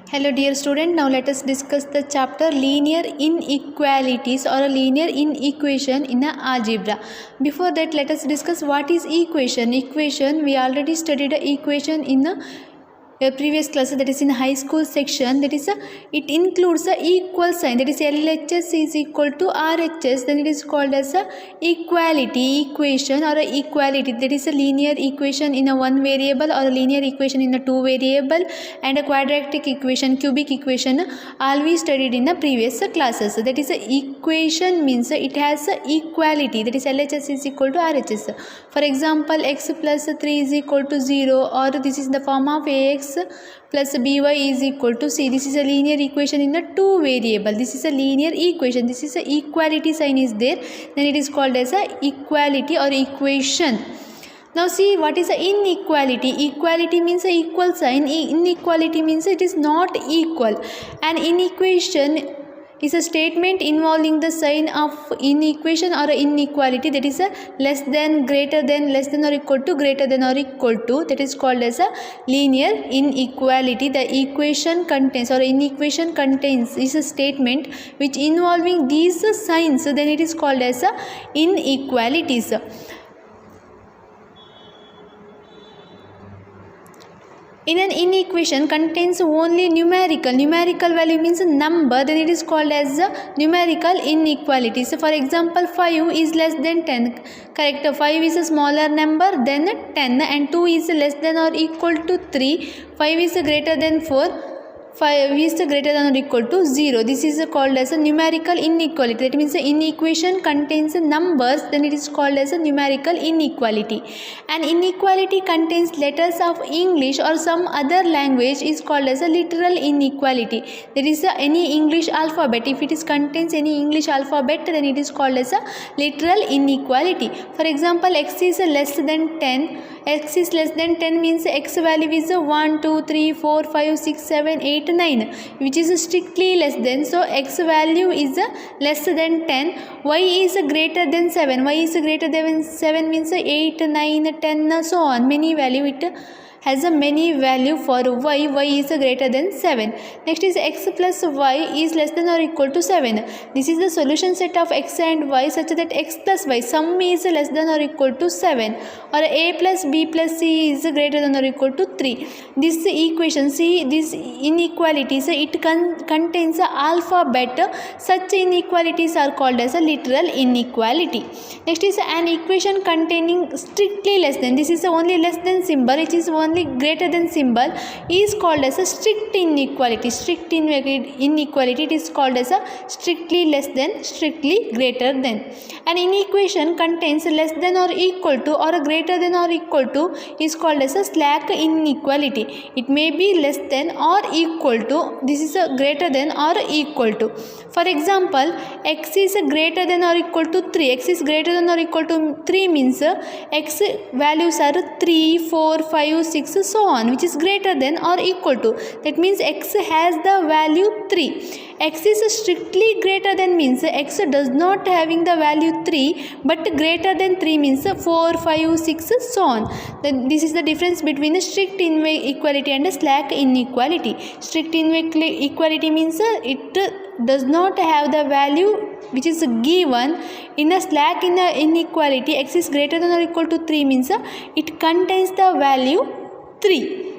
Hello dear student, now let us discuss the chapter linear inequalities or a linear inequation in a algebra. Before that, let us discuss what is equation. Equation, we already studied a equation in a previous class, that is in high school section. That is it includes a equal sign, that is LHS is equal to RHS, then it is called as a equality equation or a equality. That is a linear equation in a one variable or a linear equation in a two variable, and a quadratic equation, cubic equation, all we studied in the previous classes. That is a equation means it has a equality, that is LHS is equal to RHS. For example, x plus 3 is equal to 0, or this is the form of ax plus by is equal to c. This is a linear equation in a two variable. This is a linear equation. This is a equality sign is there, then it is called as a equality or equation. Now see what is a inequality. Equality means a equal sign. Inequality means it is not equal. An inequation is a statement involving the sign of inequation or inequality, that is a less than, greater than, less than or equal to, greater than or equal to, that is called as a linear inequality. The equation contains or inequation contains is a statement which involving these signs, then it is called as a inequalities. In an inequation contains only numerical value means number, then it is called as a numerical inequality. So for example, 5 is less than 10, correct. 5 is a smaller number than 10, and 2 is less than or equal to 3, 5 is greater than 4, 5 is greater than or equal to 0. This is called as a numerical inequality. That means the inequation contains numbers, then it is called as a numerical inequality. An inequality contains letters of English or some other language is called as a literal inequality. There is any English alphabet. If it is contains any English alphabet, then it is called as a literal inequality. For example, x is less than 10. X is less than 10 means x value is 1, 2, 3, 4, 5, 6, 7, 8, 9, which is strictly less than. So x value is less than 10. Y is greater than 7. Y is greater than 7 means 8, 9, 10, so on. Many value, it has a many value for y. Y is greater than 7. Next is x plus y is less than or equal to 7. This is the solution set of x and y such that x plus y sum is less than or equal to 7, or a plus b plus c is greater than or equal to 3. This equation, see this inequalities, it contains a alphabet. Such inequalities are called as a literal inequality. Next is an equation containing strictly less than. This is only less than symbol, it is only greater than symbol, is called as a strict inequality. Strict inequality, it is called as a strictly less than, strictly greater than. An inequation contains less than or equal to or greater than or equal to is called as a slack inequality. It may be less than or equal to, this is a greater than or equal to. For example, x is greater than or equal to 3. X is greater than or equal to 3 means x values are 3, 4, 5, 6, so on, which is greater than or equal to. That means x has the value 3. X is strictly greater than means x does not having the value 3, but greater than 3 means 4, 5, 6, so on. Then this is the difference between a strict inequality and a slack inequality. Strict inequality means it does not have the value which is given. In a slack inequality, x is greater than or equal to 3 means it contains the value 3.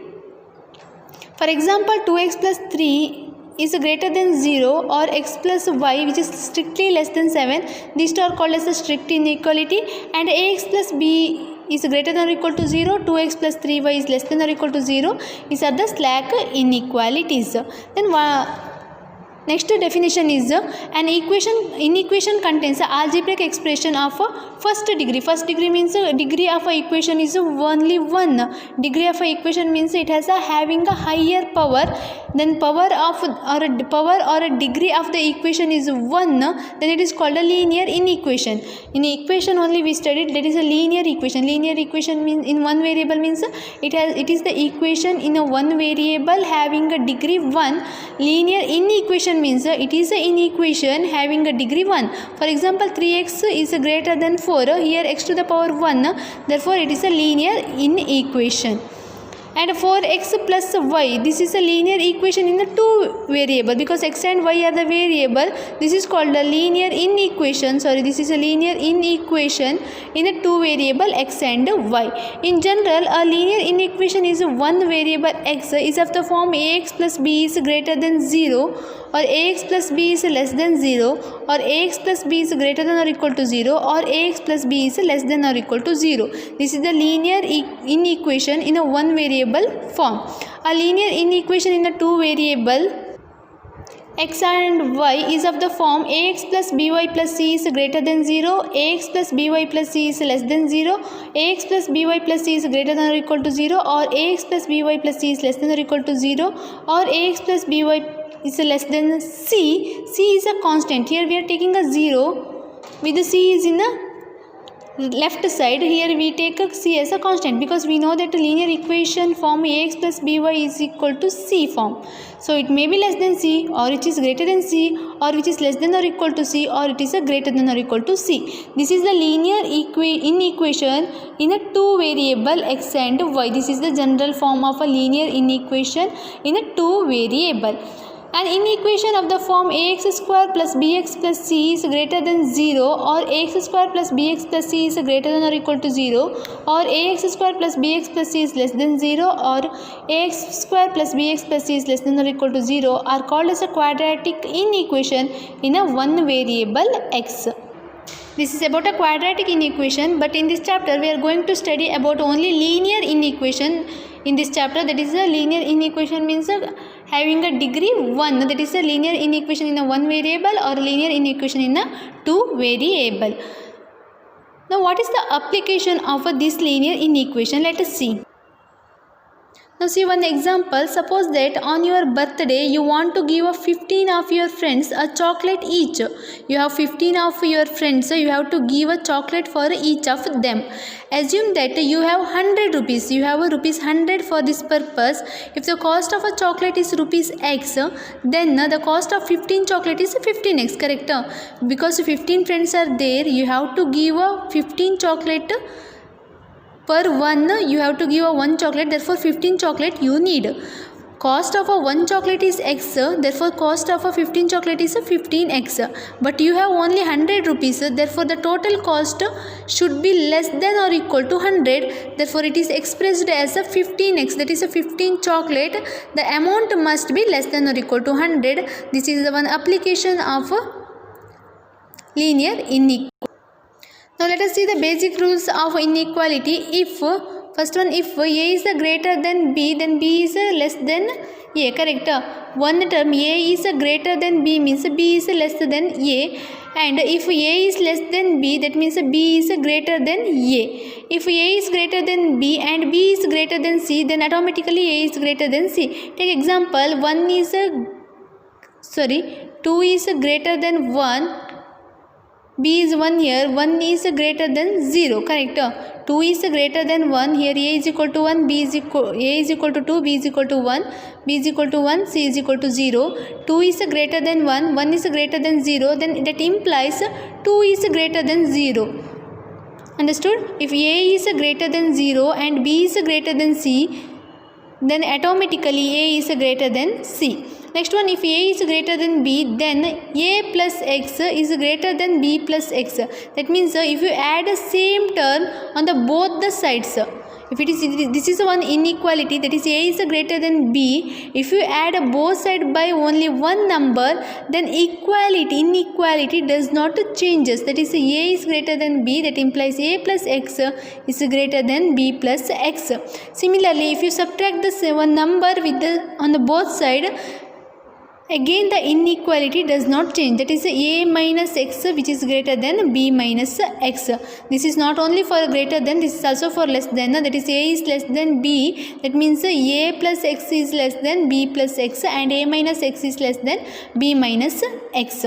For example, 2x plus 3 is greater than 0, or x plus y which is strictly less than 7. These two are called as a strict inequality. And ax plus b is greater than or equal to 0, 2x plus 3y is less than or equal to 0. These are the slack inequalities. Then next definition is an inequation contains an algebraic expression of first degree. First degree means degree of a equation is only 1. Degree of a equation means it has having a higher power. Then power or a degree of the equation is 1. Then it is called a linear inequation. In equation only we studied, that is a linear equation. Linear equation means in one variable means it is the equation in a one variable having a degree 1. Linear inequation means it is an inequation having a degree 1. For example, 3x is greater than 4. Here x to the power 1. Therefore, it is a linear inequation. And for x plus y, this is a linear equation in the two variable, because x and y are the variable. This is called a linear inequation. This is a linear inequation in a two variable x and y. In general, a linear inequation is one variable x is of the form ax plus b is greater than 0, or ax plus b is less than 0, or ax plus b is greater than or equal to 0, or ax plus b is less than or equal to 0. This is the linear inequation in a one variable form. A linear inequation in a two variable x and y is of the form ax plus by plus c is greater than 0, ax plus by plus c is less than 0, ax plus by plus c is greater than or equal to 0, or ax plus by plus c is less than or equal to 0, or ax plus by is less than c. C is a constant. Here we are taking a 0 with the c is in the left side. Here we take a c as a constant, because we know that the linear equation form ax plus by is equal to c form. So it may be less than c, or it is greater than c, or which is less than or equal to c, or it is a greater than or equal to c. This is the linear inequation in a two variable x and y. This is the general form of a linear inequation in a two variable. An inequation of the form ax square plus bx plus c is greater than 0, or ax square plus bx plus c is greater than or equal to 0, or ax square plus bx plus c is less than 0, or ax square plus bx plus c is less than or equal to 0 are called as a quadratic inequation in a one variable x. This is about a quadratic inequation, but in this chapter we are going to study about only linear inequation in this chapter. That is, a linear inequation means having a degree 1. That is a linear inequation in a one variable, or a linear inequation in a two variable. Now what is the application of this linear inequation? Let us see. Now see one example. Suppose that on your birthday you want to give 15 of your friends a chocolate each. You have 15 of your friends, so you have to give a chocolate for each of them. Assume that you have 100 rupees. You have a rupees 100 for this purpose. If the cost of a chocolate is rupees x, then the cost of 15 chocolate is 15x, correct? Because 15 friends are there, you have to give 15 chocolate per one. You have to give one chocolate, therefore 15 chocolate you need. Cost of a one chocolate is x, therefore cost of a 15 chocolate is 15x. But you have only 100 rupees, therefore the total cost should be less than or equal to 100. Therefore it is expressed as a 15x, that is a 15 chocolate. The amount must be less than or equal to 100. This is the one application of linear inequality. Now let us see the basic rules of inequality. If first one, if a is greater than b, then b is less than a, correct? One term a is greater than b means b is less than a, and if a is less than b, that means b is greater than a. If a is greater than b and b is greater than c, then automatically a is greater than c. Take example, 2 is greater than 1. B is 1 here, 1 is greater than 0, correct? 2 is greater than 1, here A is equal to 1, A is equal to 2, B is equal to 1, B is equal to 1, C is equal to 0. 2 is greater than 1, 1 is greater than 0, then that implies 2 is greater than 0. Understood? If A is greater than 0 and B is greater than C, then automatically A is greater than C. Next one, if A is greater than B, then A plus X is greater than B plus X. That means if you add the same term on the both the sides, if it is, this is one inequality, that is A is greater than B. If you add both sides by only one number, then inequality does not changes. That is A is greater than B, that implies A plus X is greater than B plus X. Similarly, if you subtract the one number with on the both side, again the inequality does not change. That is A minus X, which is greater than B minus X. This is not only for greater than, this is also for less than. That is A is less than B, that means A plus X is less than B plus X, and A minus X is less than B minus X.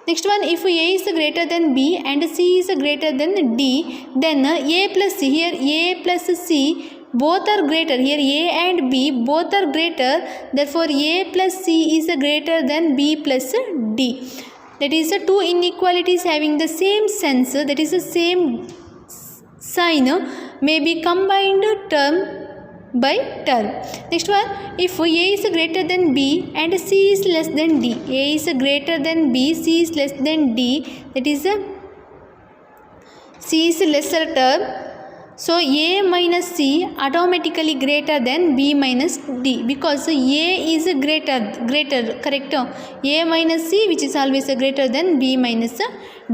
Next one, if A is greater than B and C is greater than D, then A plus C, here A plus C both are greater, here A and B both are greater, therefore A plus C is greater than B plus D. That is two inequalities having the same sense, that is the same sign, may be combined term by term. Next one, if A is greater than B and C is less than D, A is greater than B, C is less than D, that is C is lesser term. So A minus C automatically greater than B minus D, because A is greater, correct? A minus C, which is always greater than B minus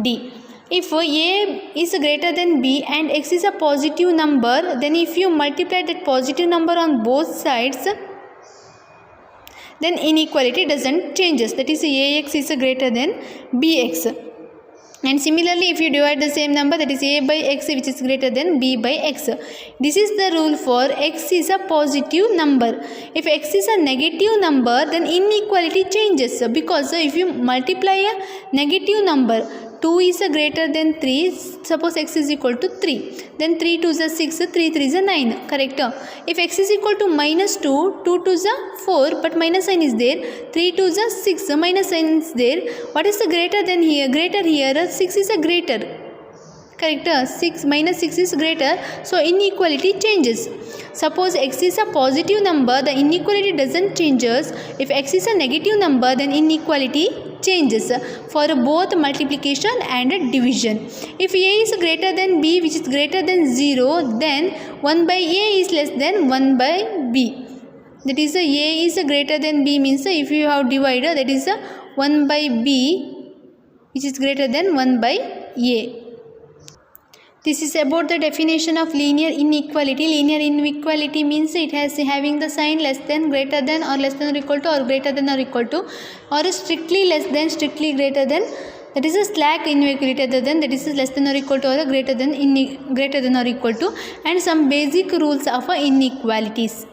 D. If A is greater than B and X is a positive number, then if you multiply that positive number on both sides, then inequality doesn't changes. That is, AX is greater than BX. And similarly, if you divide the same number, that is A by X, which is greater than B by X. This is the rule for X is a positive number. If X is a negative number, then inequality changes, because if you multiply a negative number, 2 is greater than 3, suppose X is equal to 3, then 3 2 is 6, 3 3 is 9, correct? If X is equal to minus 2, 2 2 is 4, but minus sign is there, 3 2 is 6, minus sign is there, what is the greater than here? Greater here, 6 is a greater, correct? 6 minus 6 is greater, so inequality changes. Suppose X is a positive number, the inequality doesn't changes. If X is a negative number, then inequality changes for both multiplication and division. If A is greater than B, which is greater than 0, then 1 by A is less than 1 by B. That is, A is greater than B means if you have divided, that is 1 by B, which is greater than 1 by A. This is about the definition of linear inequality. Linear inequality means it has having the sign less than, greater than, or less than or equal to, or greater than or equal to, or strictly less than, strictly greater than. That is a slack inequality, other than, that is less than or equal to, or greater than or equal to, and some basic rules of inequalities.